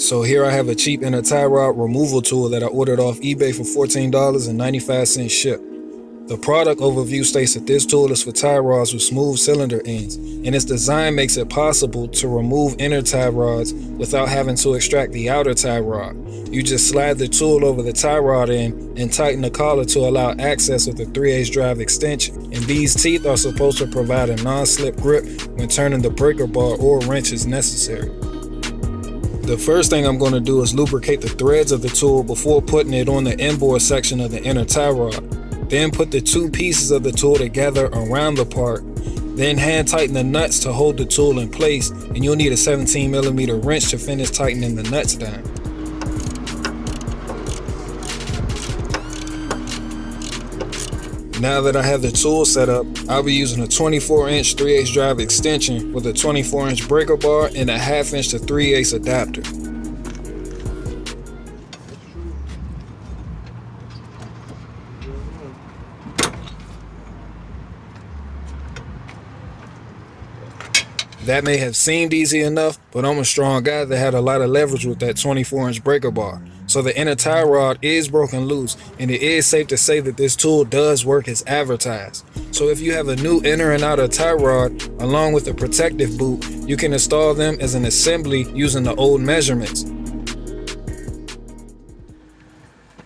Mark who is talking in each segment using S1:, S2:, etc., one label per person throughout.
S1: So here I have a cheap inner tie rod removal tool that I ordered off eBay for $14.95 shipped. The product overview states that this tool is for tie rods with smooth cylinder ends, and its design makes it possible to remove inner tie rods without having to extract the outer tie rod. You just slide the tool over the tie rod end and tighten the collar to allow access with the 3/8 drive extension. And these teeth are supposed to provide a non-slip grip when turning the breaker bar or wrench as necessary. The first thing I'm going to do is lubricate the threads of the tool before putting it on the inboard section of the inner tie rod. Then put the two pieces of the tool together around the part. Then hand tighten the nuts to hold the tool in place, and you'll need a 17mm wrench to finish tightening the nuts down. Now that I have the tool set up, I'll be using a 24-inch 3/8 drive extension with a 24-inch breaker bar and a 1/2-inch to 3/8 adapter. That may have seemed easy enough, but I'm a strong guy that had a lot of leverage with that 24-inch breaker bar. So the inner tie rod is broken loose, and it is safe to say that this tool does work as advertised. So if you have a new inner and outer tie rod, along with a protective boot, you can install them as an assembly using the old measurements.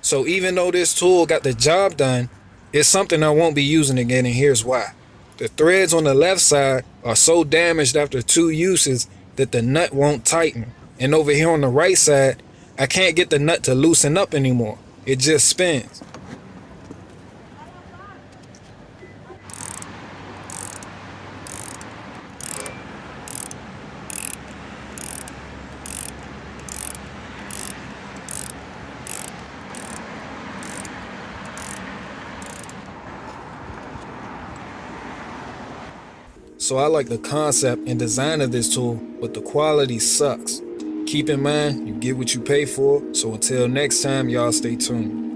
S1: So even though this tool got the job done, it's something I won't be using again, and here's why. The threads on the left side are so damaged after 2 uses that the nut won't tighten. And over here on the right side, I can't get the nut to loosen up anymore. It just spins. So I like the concept and design of this tool, but the quality sucks. Keep in mind, you get what you pay for, so until next time, y'all stay tuned.